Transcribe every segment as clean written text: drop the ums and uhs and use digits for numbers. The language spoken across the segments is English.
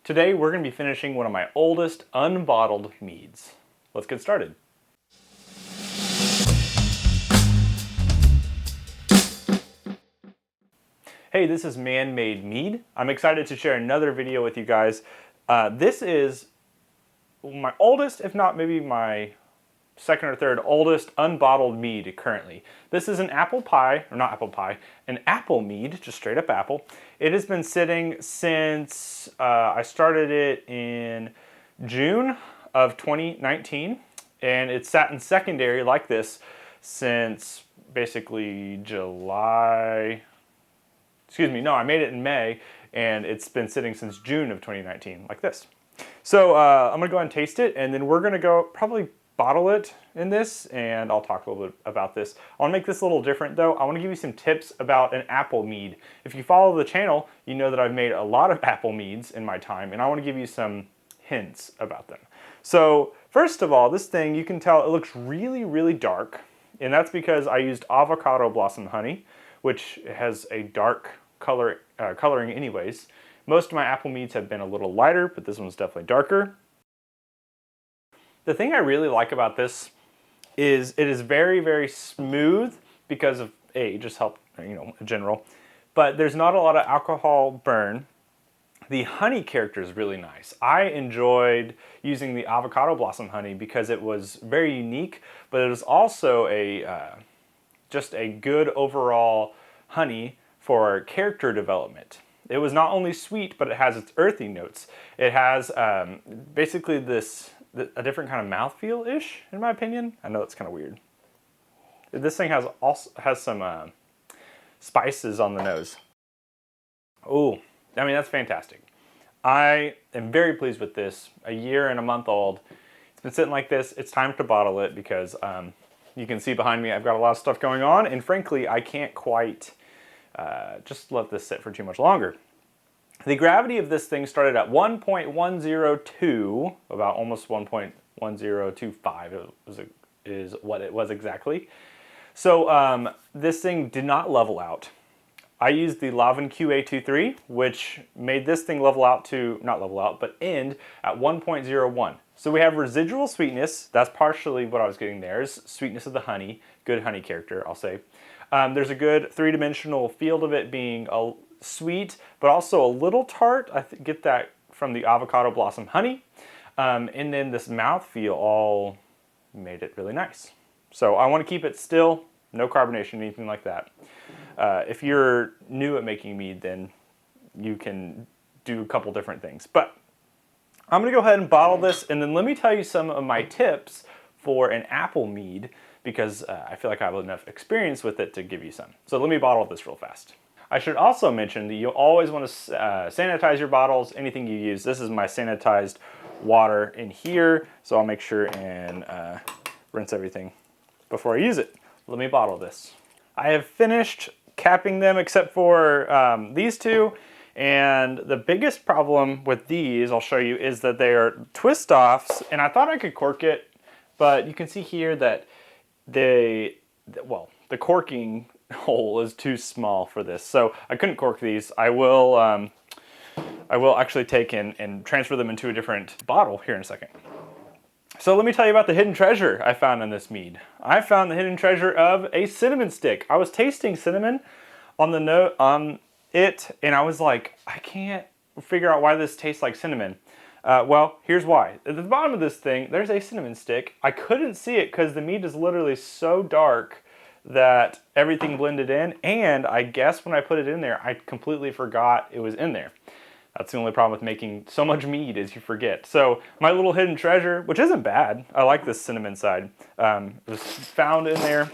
Today we're going to be finishing one of my oldest unbottled meads. Let's get started. Hey, this is Man-Made Mead. I'm excited to share another video with you guys. This is my oldest, if not maybe my second or third oldest unbottled mead currently. This is an apple pie, or not apple pie, an apple mead, just straight up apple. It has been sitting since I started it in June of 2019, and it's sat in secondary like this since basically July. Excuse me, no, I made it in May, and it's been sitting since June of 2019 like this. So I'm gonna go ahead and taste it, and then we're gonna go probably bottle it in this, and I'll talk a little bit about this. I want to make this a little different though. I want to give you some tips about an apple mead. If you follow the channel, you know that I've made a lot of apple meads in my time, and I want to give you some hints about them. So first of all, this thing, you can tell it looks really, really dark, and that's because I used avocado blossom honey, which has a dark coloring anyways. Most of my apple meads have been a little lighter, but this one's definitely darker. The thing I really like about this is it is very, very smooth because of just help, in general, but there's not a lot of alcohol burn. The honey character is really nice. I enjoyed using the avocado blossom honey because it was very unique, but it was also just a good overall honey for character development. It was not only sweet, but it has its earthy notes. It has basically a different kind of mouthfeel-ish, in my opinion. I know it's kind of weird. This thing has some spices on the nose. Oh, I mean, that's fantastic. I am very pleased with this. A year and a month old. It's been sitting like this. It's time to bottle it because you can see behind me I've got a lot of stuff going on, and frankly, I can't quite just let this sit for too much longer. The gravity of this thing started at 1.102, about almost 1.1025 is what it was exactly. So this thing did not level out. I used the Lavin QA23, which made this thing level out to, not level out, but end at 1.01. So we have residual sweetness. That's partially what I was getting there, is sweetness of the honey, good honey character, I'll say. There's a good three-dimensional field of it being sweet, but also a little tart. I get that from the avocado blossom honey. And then this mouthfeel all made it really nice. So I want to keep it still, no carbonation, anything like that. If you're new at making mead, then you can do a couple different things. But I'm going to go ahead and bottle this, and then let me tell you some of my tips for an apple mead, because I feel like I have enough experience with it to give you some. So let me bottle this real fast. I should also mention that you'll always want to sanitize your bottles, anything you use. This is my sanitized water in here, so I'll make sure and rinse everything before I use it. Let me bottle this. I have finished capping them except for these two, and the biggest problem with these, I'll show you, is that they are twist-offs, and I thought I could cork it, but you can see here that the corking hole is too small for this, so I couldn't cork these. I will actually take and transfer them into a different bottle here in a second. So let me tell you about the hidden treasure I found in this mead. I found the hidden treasure of a cinnamon stick. I was tasting cinnamon on the note on it, and I was like, I can't figure out why this tastes like cinnamon. Well, here's why. At the bottom of this thing, there's a cinnamon stick. I couldn't see it because the mead is literally so dark that everything blended in, and I guess when I put it in there, I completely forgot it was in there. That's the only problem with making so much mead, is you forget. So my little hidden treasure, which isn't bad, I like this cinnamon side, was found in there,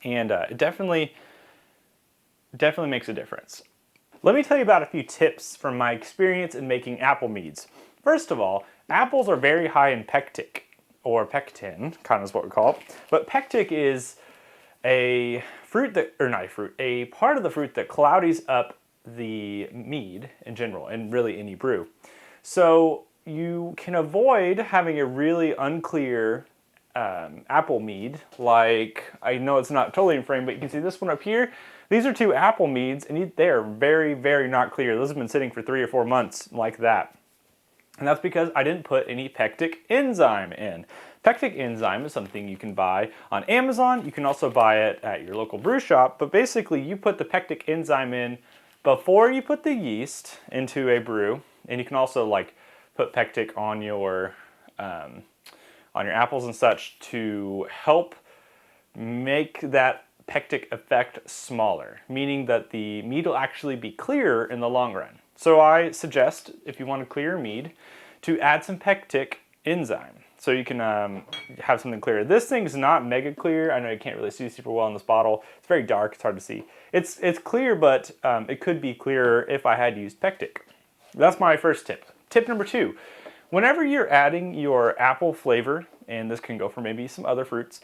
and it definitely makes a difference. Let me tell you about a few tips from my experience in making apple meads. First of all, apples are very high in pectic, or pectin, kind of is what we call it. But pectic is a part of the fruit that cloudies up the mead in general, and really any brew. So you can avoid having a really unclear apple mead, like, I know it's not totally in frame, but you can see this one up here. These are two apple meads, and they are very, very not clear. Those have been sitting for 3 or 4 months like that. And that's because I didn't put any pectic enzyme in. Pectic enzyme is something you can buy on Amazon. You can also buy it at your local brew shop. But basically, you put the pectic enzyme in before you put the yeast into a brew. And you can also like put pectic on your apples and such to help make that pectic effect smaller, meaning that the mead will actually be clearer in the long run. So I suggest, if you want a clear mead, to add some pectic enzyme so you can have something clearer. This thing's not mega clear. I know you can't really see super well in this bottle. It's very dark, it's hard to see. It's clear, but it could be clearer if I had used pectic. That's my first tip. Tip number 2, whenever you're adding your apple flavor, and this can go for maybe some other fruits,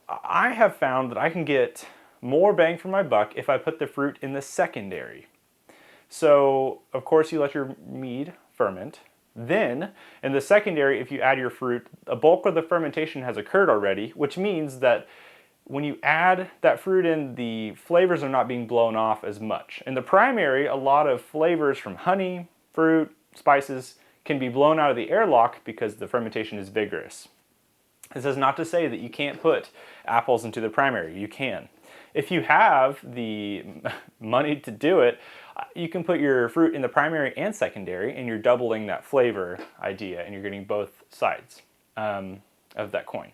I have found that I can get more bang for my buck if I put the fruit in the secondary. So, of course, you let your mead ferment. Then, in the secondary, if you add your fruit, a bulk of the fermentation has occurred already, which means that when you add that fruit in, the flavors are not being blown off as much. In the primary, a lot of flavors from honey, fruit, spices can be blown out of the airlock because the fermentation is vigorous. This is not to say that you can't put apples into the primary. You can. If you have the money to do it, you can put your fruit in the primary and secondary, and you're doubling that flavor idea, and you're getting both sides of that coin.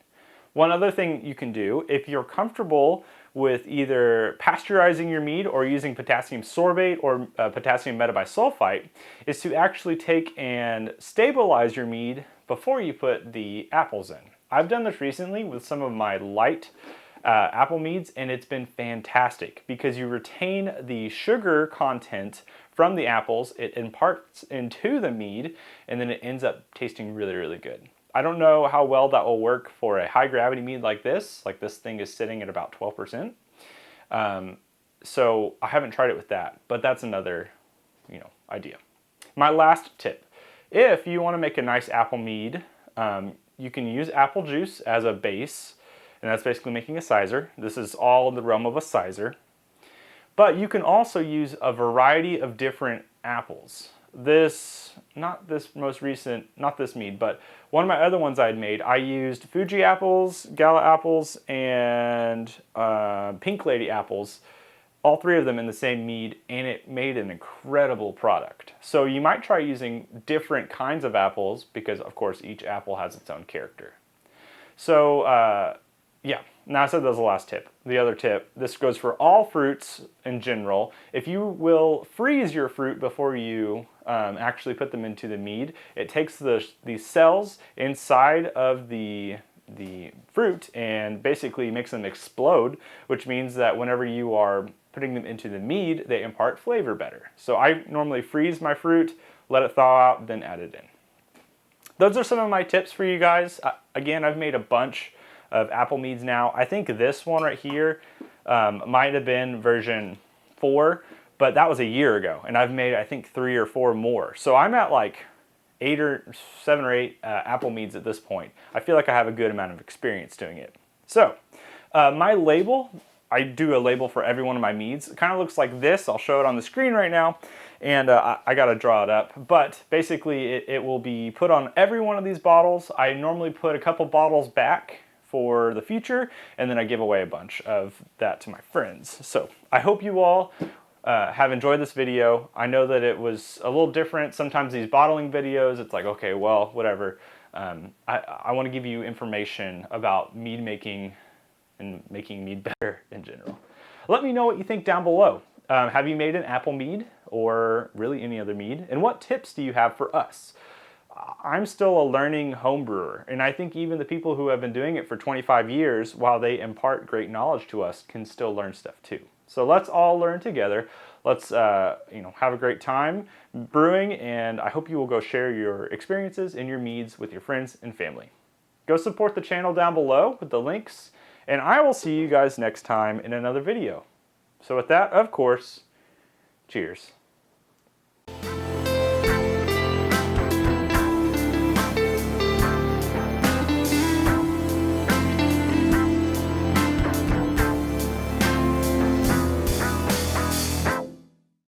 One other thing you can do, if you're comfortable with either pasteurizing your mead or using potassium sorbate or potassium metabisulfite, is to actually take and stabilize your mead before you put the apples in. I've done this recently with some of my light apple meads, and it's been fantastic because you retain the sugar content from the apples, it imparts into the mead, and then it ends up tasting really, really good. I don't know how well that will work for a high gravity mead like this. Like this thing is sitting at about 12%. So I haven't tried it with that, but that's another, idea. My last tip, if you want to make a nice apple mead, you can use apple juice as a base, and that's basically making a cider. This is all in the realm of a cider. But you can also use a variety of different apples. Not this mead, but one of my other ones I'd made, I used Fuji apples, Gala apples, and Pink Lady apples, all 3 of them in the same mead, and it made an incredible product. So you might try using different kinds of apples because, of course, each apple has its own character. So, yeah, now I said that was the last tip. The other tip, this goes for all fruits in general. If you will freeze your fruit before you actually put them into the mead, it takes the cells inside of the fruit and basically makes them explode, which means that whenever you are putting them into the mead, they impart flavor better. So I normally freeze my fruit, let it thaw out, then add it in. Those are some of my tips for you guys. Again, I've made a bunch of apple meads now. I think this one right here might have been version 4, but that was a year ago, and I've made I think 3 or 4 more. So I'm at like 7 or 8 apple meads at this point. I feel like I have a good amount of experience doing it. So my label, I do a label for every one of my meads. It kind of looks like this. I'll show it on the screen right now, and I gotta draw it up. But basically it will be put on every one of these bottles. I normally put a couple bottles back for the future, and then I give away a bunch of that to my friends. So I hope you all have enjoyed this video. I know that it was a little different. Sometimes these bottling videos, it's like, okay, well, whatever. I want to give you information about mead making and making mead better in general. Let me know what you think down below. Have you made an apple mead or really any other mead? And what tips do you have for us? I'm still a learning home brewer, and I think even the people who have been doing it for 25 years, while they impart great knowledge to us, can still learn stuff too. So let's all learn together. Let's have a great time brewing, and I hope you will go share your experiences and your meads with your friends and family. Go support the channel down below with the links, and I will see you guys next time in another video. So with that, of course, cheers.